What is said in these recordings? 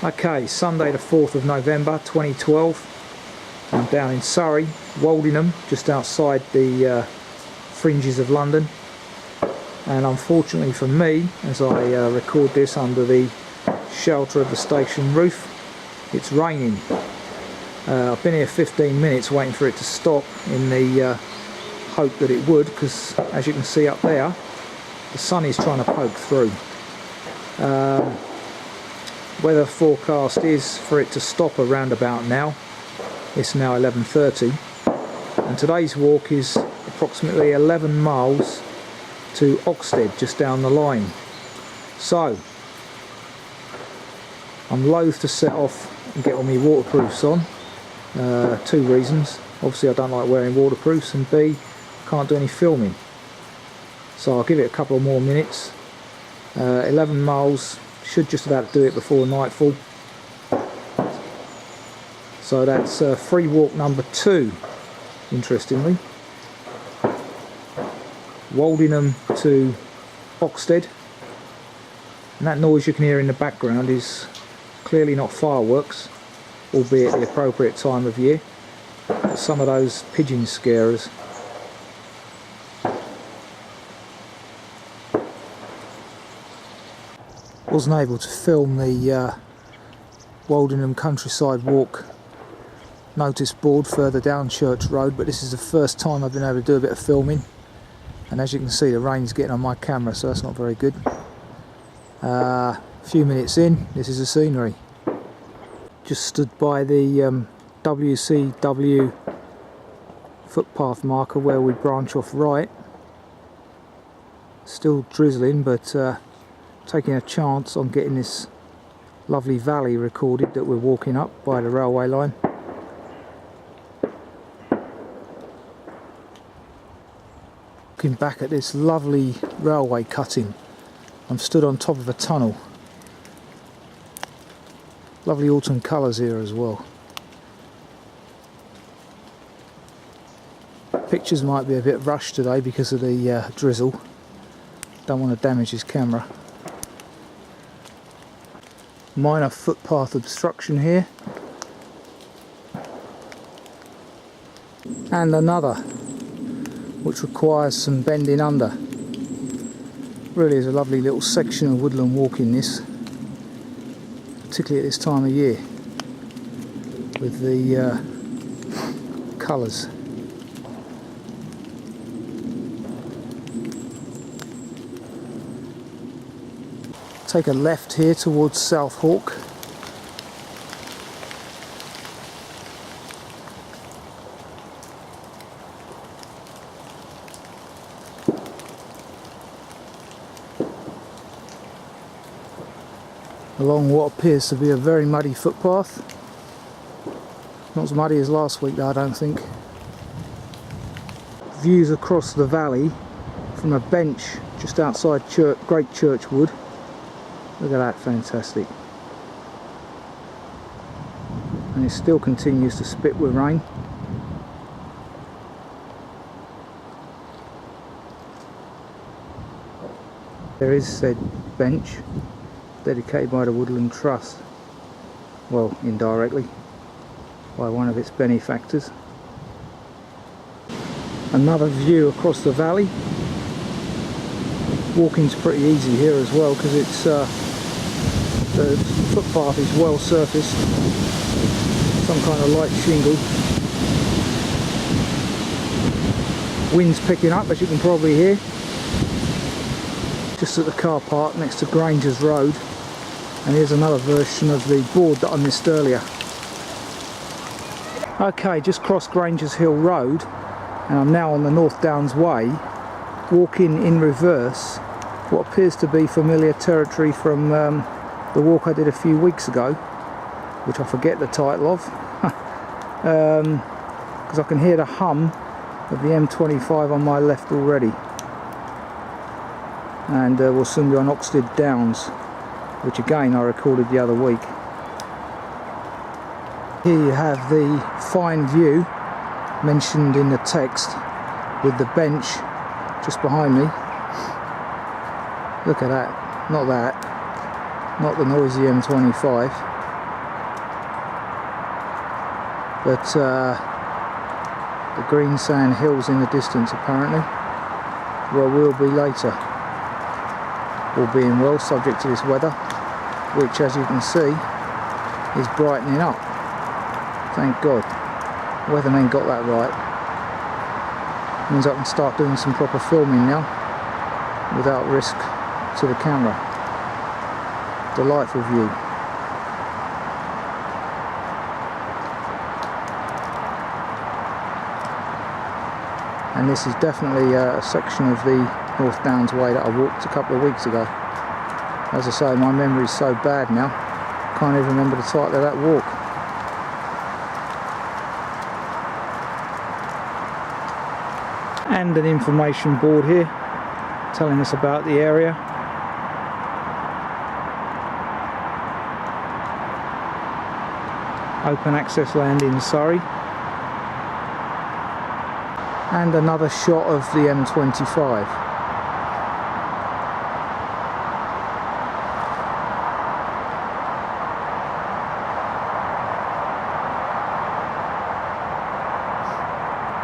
Okay, Sunday the 4th of November 2012. I'm down in Surrey, Woldingham, just outside the fringes of London. And unfortunately for me, as I record this under the shelter of the station roof, it's raining. I've been here 15 minutes waiting for it to stop in the hope that it would, because as you can see up there, the sun is trying to poke through. Weather forecast is for it to stop around about now. It's now 11:30, and today's walk is approximately 11 miles to Oxted, just down the line. So I'm loath to set off and get all my waterproofs on. Two reasons: obviously I don't like wearing waterproofs, and B, can't do any filming. So I'll give it a couple of more minutes. 11 miles, should just about do it before nightfall. So that's free walk number 2, interestingly. Woldingham to Oxted. And that noise you can hear in the background is clearly not fireworks, albeit the appropriate time of year. Some of those pigeon scarers. Wasn't able to film the Woldingham countryside walk notice board further down Church Road, but this is the first time I've been able to do a bit of filming, and as you can see the rain's getting on my camera, so that's not very good. A few minutes in, this is the scenery. Just stood by the WCW footpath marker where we branch off right. Still drizzling, but taking a chance on getting this lovely valley recorded that we're walking up by the railway line. Looking back at this lovely railway cutting, I'm stood on top of a tunnel. Lovely autumn colours here as well. Pictures might be a bit rushed today because of the drizzle. Don't want to damage his camera. Minor footpath obstruction here, and another which requires some bending under. Really is a lovely little section of woodland walking, this, particularly at this time of year with the colours. Take a left here towards South Hawk. Along what appears to be a very muddy footpath. Not as muddy as last week though, I don't think. Views across the valley from a bench just outside Great Churchwood. Look at that, fantastic. And it still continues to spit with rain. There is said bench dedicated by the Woodland Trust, well, indirectly, by one of its benefactors. Another view across the valley. Walking's pretty easy here as well because it's the footpath is well surfaced, some kind of light shingle. Wind's picking up, as you can probably hear. Just at the car park next to Granger's Road, and here's another version of the board that I missed earlier. Okay, just crossed Granger's Hill Road and I'm now on the North Downs Way, walking in reverse what appears to be familiar territory from the walk I did a few weeks ago, which I forget the title of, because I can hear the hum of the M25 on my left already. And we'll soon be on Oxted Downs, which again I recorded the other week. Here you have the fine view mentioned in the text with the bench just behind me. Look at that, not the noisy M25. but the Greensand Hills in the distance apparently, where we'll be later, all being well, subject to this weather, which as you can see is brightening up. Thank God, weathermen got that right. Means I can start doing some proper filming now without risk to the camera. Delightful view. And this is definitely a section of the North Downs Way that I walked a couple of weeks ago. As I say, my memory's so bad now, can't even remember the title of that walk. And an information board here telling us about the area. Open access land in Surrey. And another shot of the M25.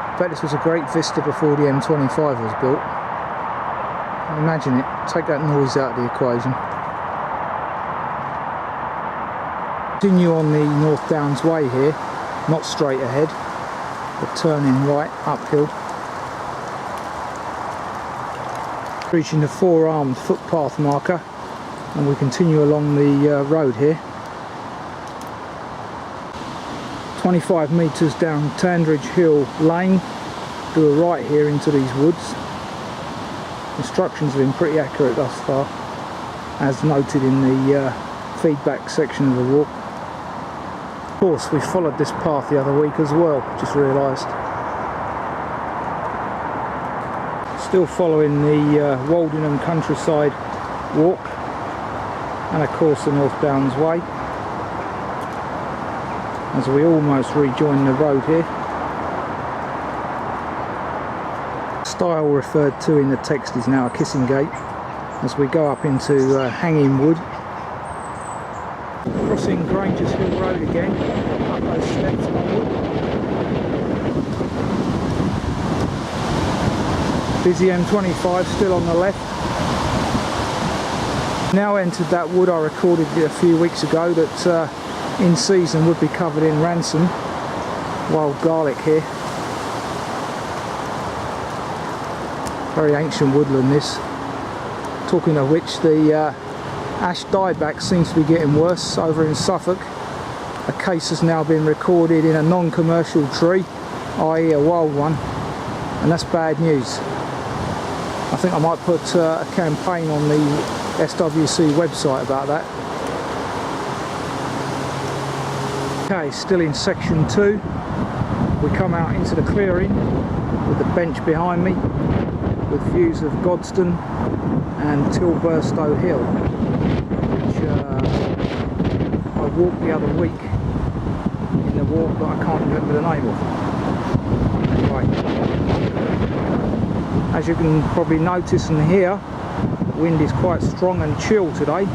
I bet this was a great vista before the M25 was built. Imagine it, take that noise out of the equation. Continue on the North Downs Way here, not straight ahead, but turning right uphill. Reaching the 4-armed footpath marker, and we continue along the road here. 25 metres down Tandridge Hill Lane, do a right here into these woods. Instructions have been pretty accurate thus far, as noted in the feedback section of the walk. Of course, we followed this path the other week as well, just realised. Still following the Woldingham countryside walk, and of course the North Downs Way, as we almost rejoin the road here. Stile referred to in the text is now a kissing gate, as we go up into Hanging Wood. Crossing Granger's Hill Road again, up those steps onward. Busy M25 still on the left. Now entered that wood I recorded a few weeks ago that in season would be covered in ransom. Wild garlic here. Very ancient woodland this. Talking of which, the ash dieback seems to be getting worse over in Suffolk. A case has now been recorded in a non-commercial tree, i.e. a wild one, and that's bad news. I think I might put a campaign on the SWC website about that. Okay, still in section 2. We come out into the clearing with the bench behind me, with views of Godstone and Tilburstow Hill, which I walked the other week in the walk that I can't remember the name of. Right. As you can probably notice and hear, the wind is quite strong and chill today,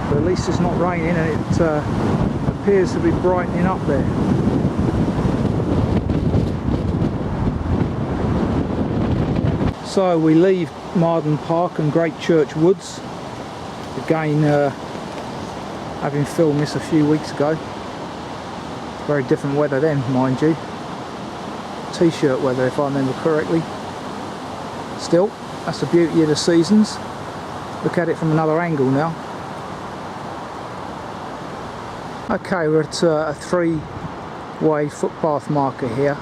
but at least it's not raining, and it appears to be brightening up there. So we leave Marden Park and Great Church Woods, again having filmed this a few weeks ago. Very different weather then, mind you. T-shirt weather if I remember correctly. Still, that's the beauty of the seasons. Look at it from another angle now. Okay, we're at a 3-way footpath marker here,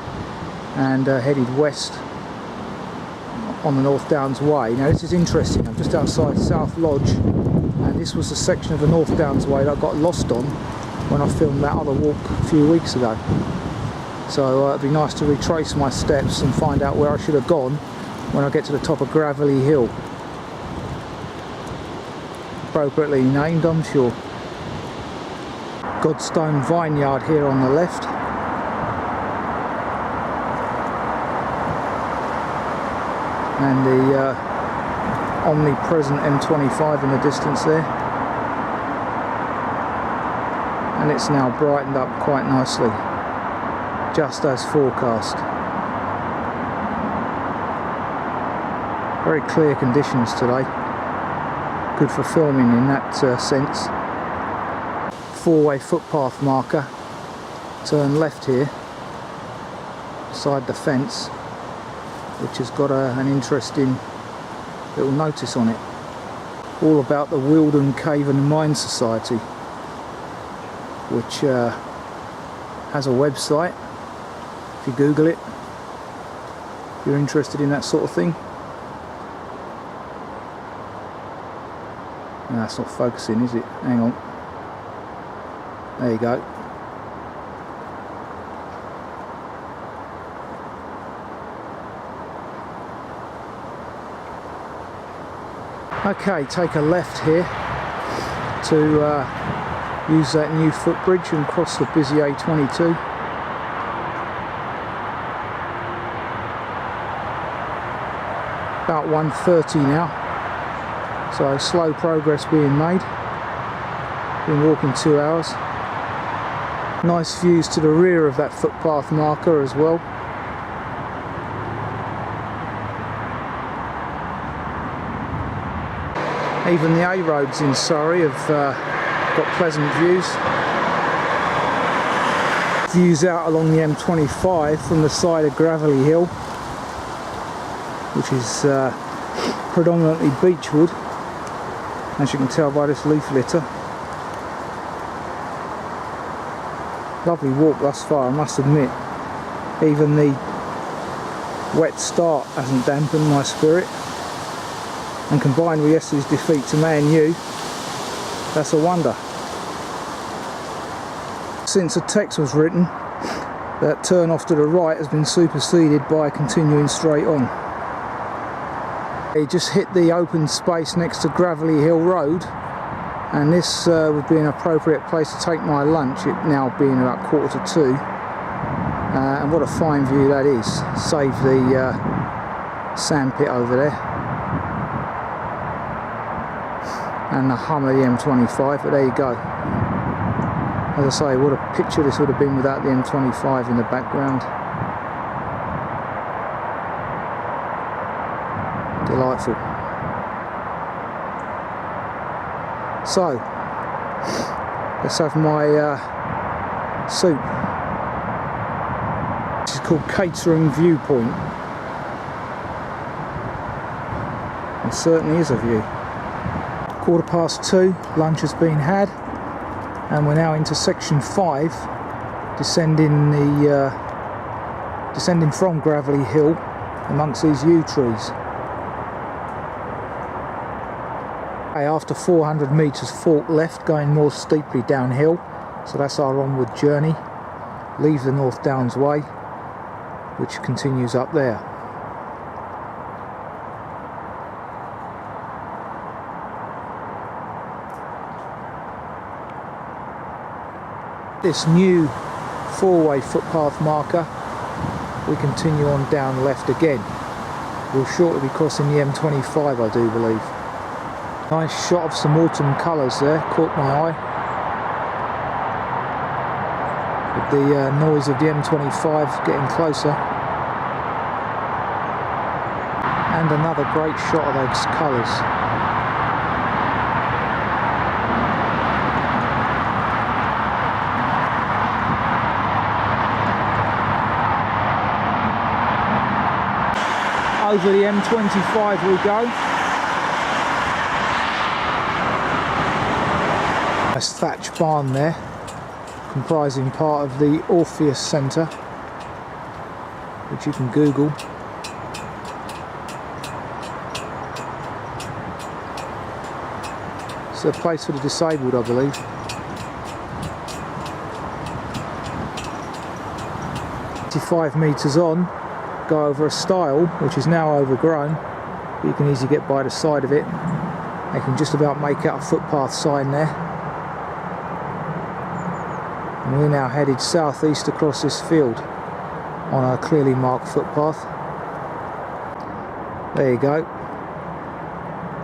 and headed west on the North Downs Way. Now this is interesting, I'm just outside South Lodge, and this was a section of the North Downs Way that I got lost on when I filmed that other walk a few weeks ago. So it'd be nice to retrace my steps and find out where I should have gone when I get to the top of Gravelly Hill. Appropriately named, I'm sure. Godstone Vineyard here on the left. And the omnipresent M25 in the distance there. And and it's now brightened up quite nicely, just as forecast. Very clear conditions today, good for filming in that sense. Four-way footpath marker, turn left here beside the fence, which has got an interesting little notice on it, all about the Wealden Cave and Mine Society, which has a website. If you Google it, if you're interested in that sort of thing. No, that's not focusing, is it? Hang on. There you go. Okay, take a left here to use that new footbridge and cross the busy A22. About 1:30 now, so slow progress being made. Been walking 2 hours. Nice views to the rear of that footpath marker as well. Even the A roads in Surrey have got pleasant views. Views out along the M25 from the side of Gravelly Hill, which is predominantly beechwood, as you can tell by this leaf litter. Lovely walk thus far, I must admit. Even the wet start hasn't dampened my spirit. And combined with yesterday's defeat to Man U, that's a wonder. Since a text was written, that turn off to the right has been superseded by continuing straight on. It just hit the open space next to Gravelly Hill Road, and this would be an appropriate place to take my lunch, it now being about 1:45. And what a fine view that is, save the sandpit over there. And the hum of the M25, but there you go. As I say, what a picture this would have been without the M25 in the background. Delightful. So, let's have my soup, which is called Catering Viewpoint. It certainly is a view. 2:15, lunch has been had, and we're now into section 5, descending from Gravelly Hill amongst these yew trees. Okay, after 400 metres, fork left, going more steeply downhill, so that's our onward journey. Leave the North Downs Way, which continues up there. This new four-way footpath marker, we continue on down left again. We'll shortly be crossing the M25, I do believe. Nice shot of some autumn colours there, caught my eye. With the noise of the M25 getting closer. And another great shot of those colours. Over the M25 we go. Nice thatched barn there, comprising part of the Orpheus Centre, which you can Google. It's a place for the disabled, I believe. "25 metres on, go over a stile which is now overgrown, but you can easily get by the side of it. You can just about make out a footpath sign there. And we're now headed southeast across this field on a clearly marked footpath. There you go.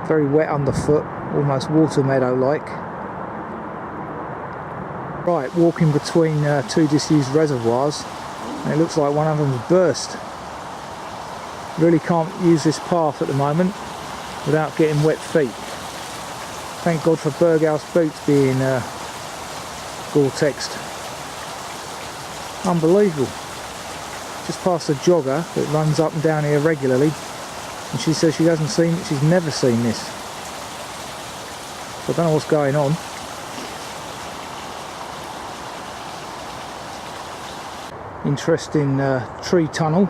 Very wet underfoot, almost water meadow like. Right, walking between two disused reservoirs, and it looks like one of them's burst. Really can't use this path at the moment without getting wet feet. Thank God for Berghaus boots being Gore-Texed. Unbelievable. Just past a jogger that runs up and down here regularly, and she says she's never seen this. So I don't know what's going on. Interesting tree tunnel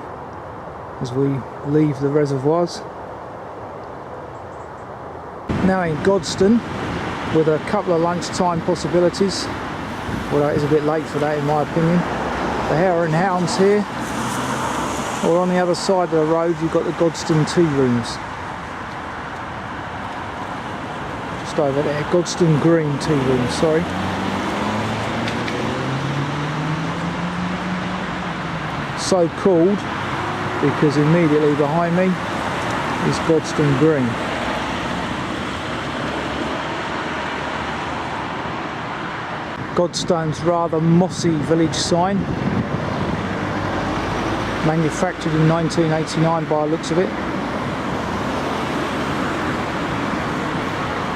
as we leave the reservoirs. Now in Godstone with a couple of lunchtime possibilities, although it is a bit late for that in my opinion. The Hare and Hounds here, or on the other side of the road you've got the Godstone tea rooms. Just over there, Godstone Green tea rooms, sorry. So called because immediately behind me is Godstone Green. Godstone's rather mossy village sign, manufactured in 1989 by the looks of it.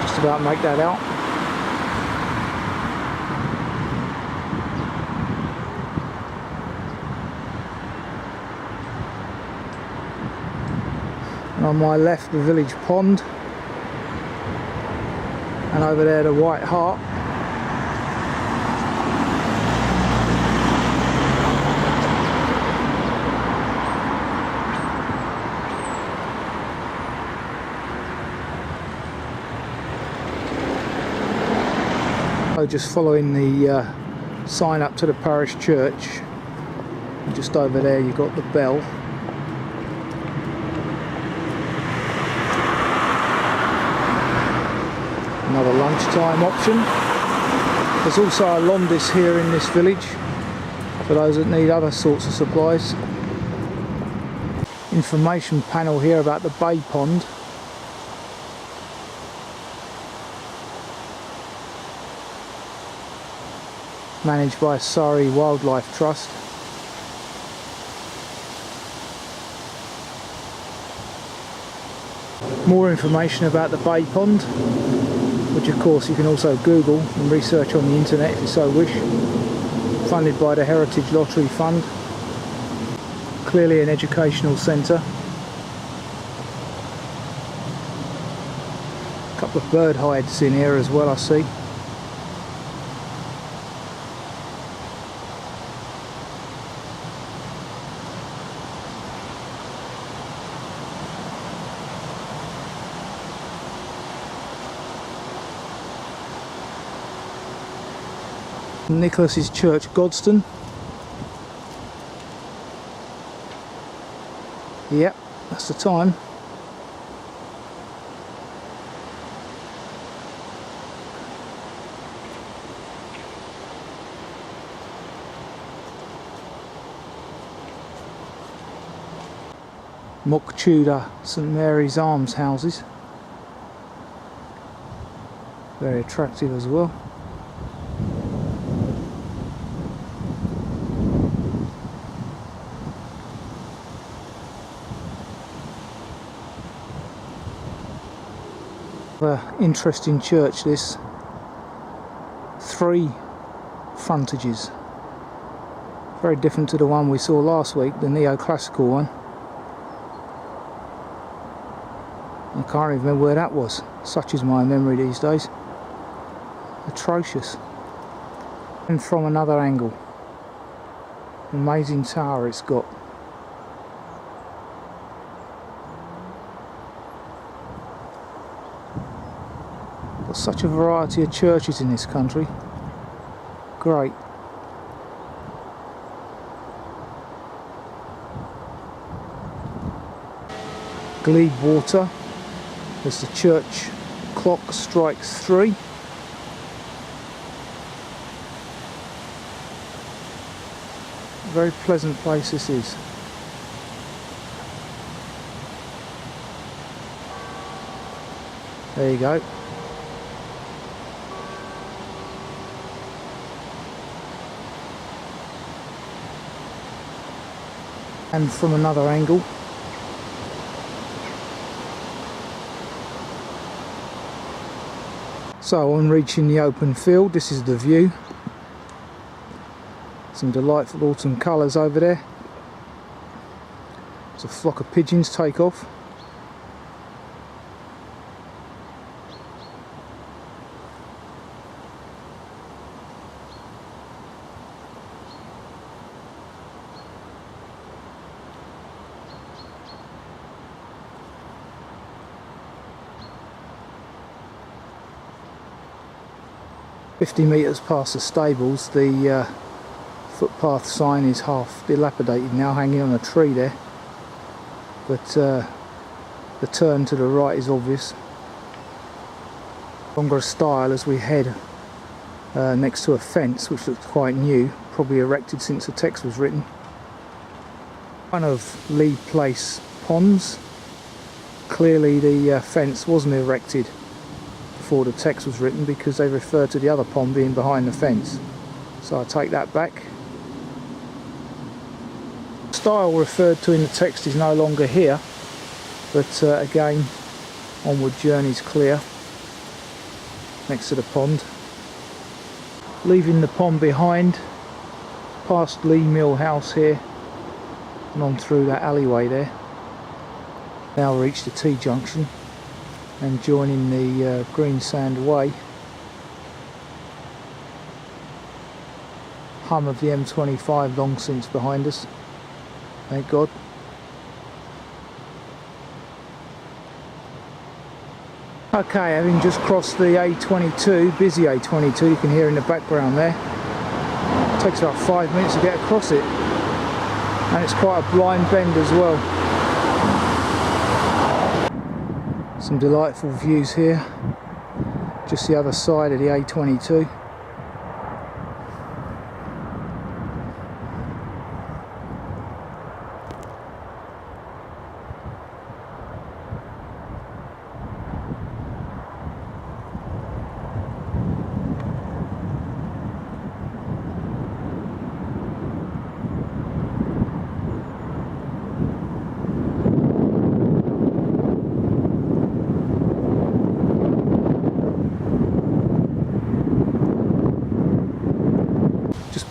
Just about make that out. And on my left the village pond, and over there the White Hart. So just following the sign up to the parish church, and just over there you've got the bell. Another lunchtime option. There's also a Londis here in this village for those that need other sorts of supplies. Information panel here about the Bay Pond. Managed by Surrey Wildlife Trust. More information about the Bay Pond, which of course you can also Google and research on the internet if you so wish. Funded by the Heritage Lottery Fund. Clearly an educational centre. A couple of bird hides in here as well, I see. Nicholas's Church, Godstone. Yep, that's the time. Mock Tudor St Mary's Arms houses. Very attractive as well. Interesting church this. 3 frontages. Very different to the one we saw last week, the neoclassical one. I can't even remember where that was. Such is my memory these days. Atrocious. And from another angle. Amazing tower it's got. Got such a variety of churches in this country. Great. Glebe Water, as the church clock strikes 3. Very pleasant place this is. There you go. and from another angle. So on reaching the open field, this is the view. Some delightful autumn colours over there. There's a flock of pigeons take off. "50 metres past the stables, the footpath sign is half dilapidated now, hanging on a tree there, but the turn to the right is obvious. Longer style as we head next to a fence which looks quite new, probably erected since the text was written. One of Lee Place ponds. Clearly the fence wasn't erected before the text was written, because they refer to the other pond being behind the fence, so I take that back. The style referred to in the text is no longer here, but again, onward journey's clear next to the pond. Leaving the pond behind, past Lee Mill House here and on through that alleyway there. Now reach the T-junction and joining the Greensand Way. Hum of the M25 long since behind us, thank God. Okay, having just crossed the A22, busy A22, you can hear in the background there. It takes about 5 minutes to get across it, and it's quite a blind bend as well. Some delightful views here, just the other side of the A22.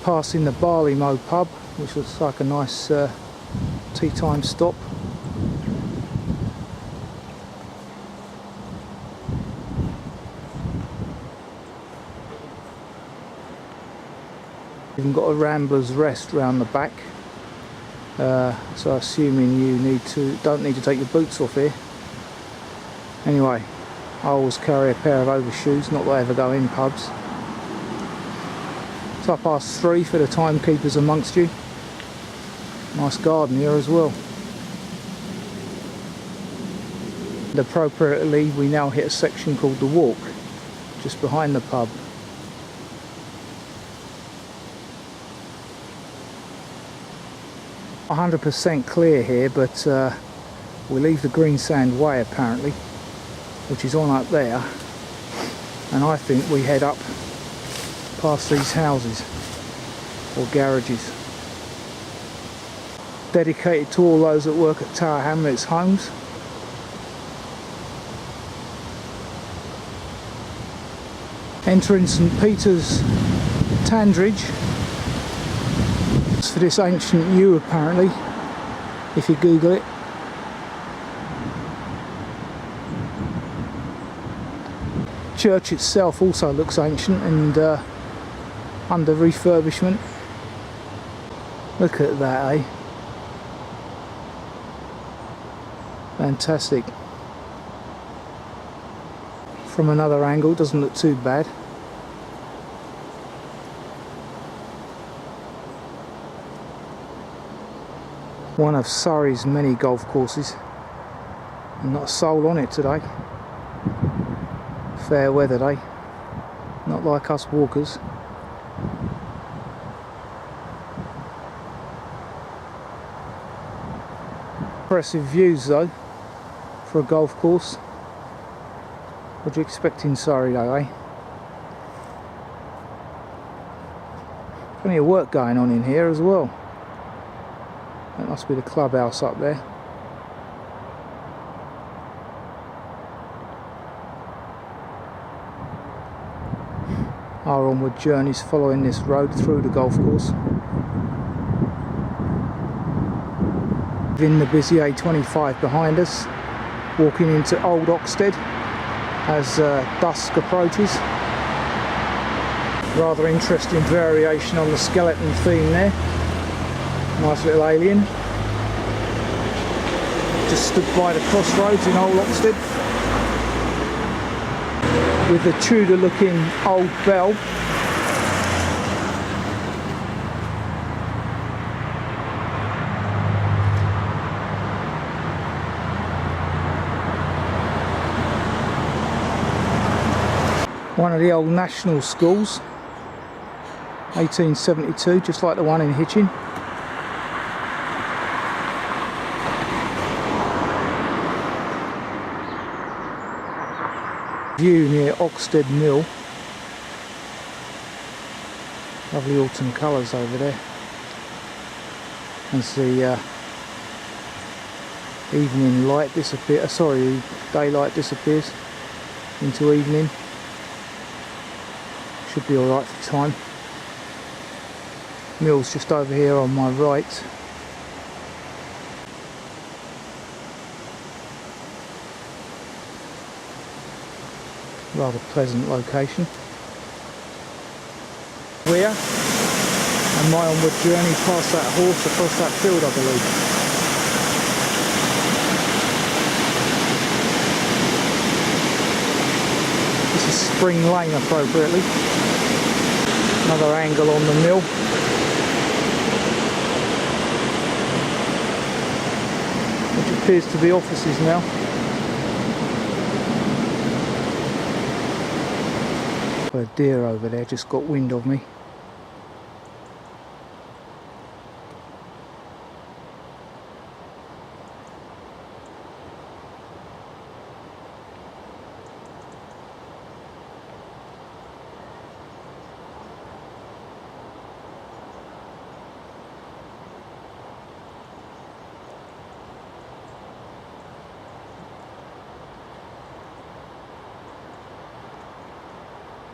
Passing the Barley Mow pub, which looks like a nice tea time stop. Even got a Rambler's Rest round the back, so assuming you don't need to take your boots off here. Anyway, I always carry a pair of overshoes, not that I ever go in pubs. 3:30 for the timekeepers amongst you. Nice garden here as well. And appropriately, we now hit a section called the Walk, just behind the pub. "100% clear here, but we leave the Greensand Way apparently, which is on up there, and I think we head up past these houses or garages dedicated to all those that work at Tower Hamlets Homes. Entering St Peter's Tandridge. It's for this ancient yew apparently, if you Google it. Church itself also looks ancient and under refurbishment. Look at that, eh? Fantastic. From another angle, doesn't look too bad. One of Surrey's many golf courses, and not a soul on it today. Fair weather day, not like us walkers. Impressive views though for a golf course. What do you expect in Surrey though, eh? Plenty of work going on in here as well. That must be the clubhouse up there. Our onward journeys following this road through the golf course. In the busy A25 behind us, walking into Old Oxted as dusk approaches. Rather interesting variation on the skeleton theme there. Nice little alien. Just stood by the crossroads in Old Oxted with the Tudor looking old bell. One of the old national schools, 1872, just like the one in Hitchin. View near Oxted Mill. Lovely autumn colours over there. As the evening light disappears, daylight disappears into evening. Should be alright for time. Mill's just over here on my right. Rather pleasant location. Weir and my onward journey past that horse across that field, I believe. This is Spring Lane appropriately. Another angle on the mill. Which appears to be offices now. A deer over there just got wind of me.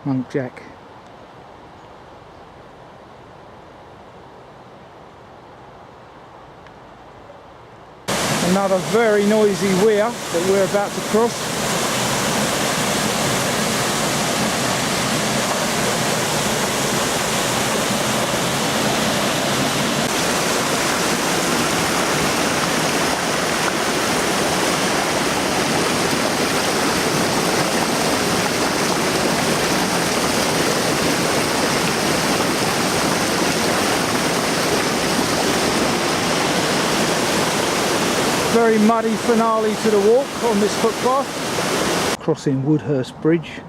Monk Jack. Another very noisy weir that we're about to cross. Very muddy finale to the walk on this footpath. Crossing Woodhurst Bridge,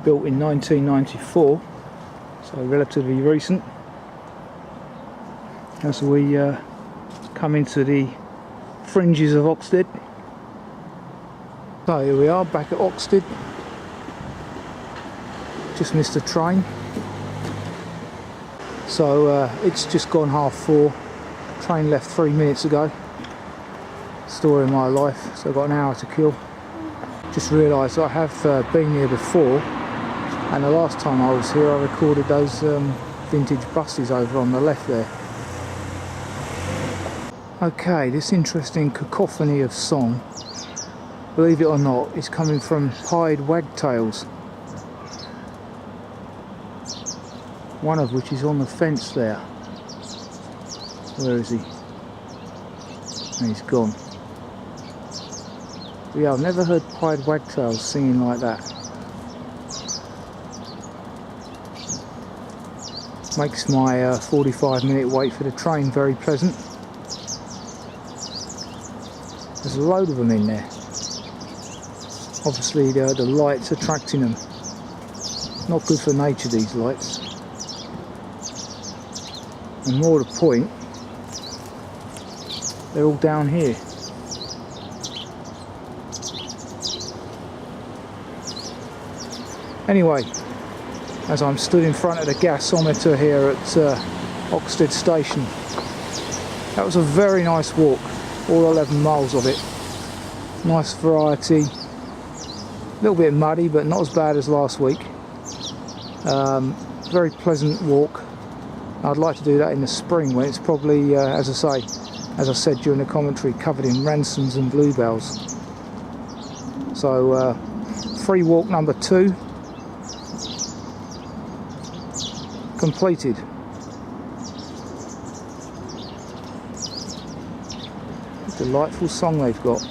built in 1994, so relatively recent. As we come into the fringes of Oxted. So here we are, back at Oxted. Just missed a train. So it's just gone 4:30. Train left 3 minutes ago. Story of my life, so I've got an hour to kill. Just realised I have been here before, and the last time I was here I recorded those vintage buses over on the left there. Okay, this interesting cacophony of song, believe it or not, is coming from pied wagtails, one of which is on the fence there. Where is he? And he's gone. Yeah, I've never heard pied wagtails singing like that. Makes my 45-minute wait for the train very pleasant. There's a load of them in there. Obviously the light's attracting them. Not good for nature, these lights. And more to the point, they're all down here. Anyway, as I'm stood in front of the gasometer here at Oxted Station, That was a very nice walk, all 11 miles of it. Nice variety. A little bit muddy, but not as bad as last week. Very pleasant walk. I'd like to do that in the spring when it's probably, as I said during the commentary, covered in ransoms and bluebells. So, free walk number 2 completed. Delightful song they've got.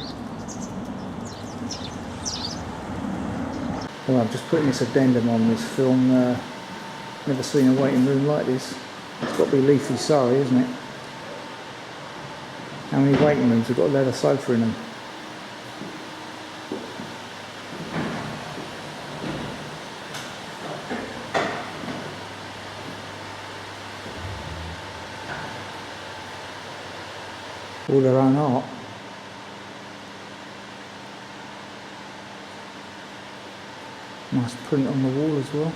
Well, I'm just putting this addendum on this film. Never seen a waiting room like this. It's got to be Leafy, Surrey, isn't it? How many waiting rooms have got a leather sofa in them? All their own art. Nice print on the wall as well.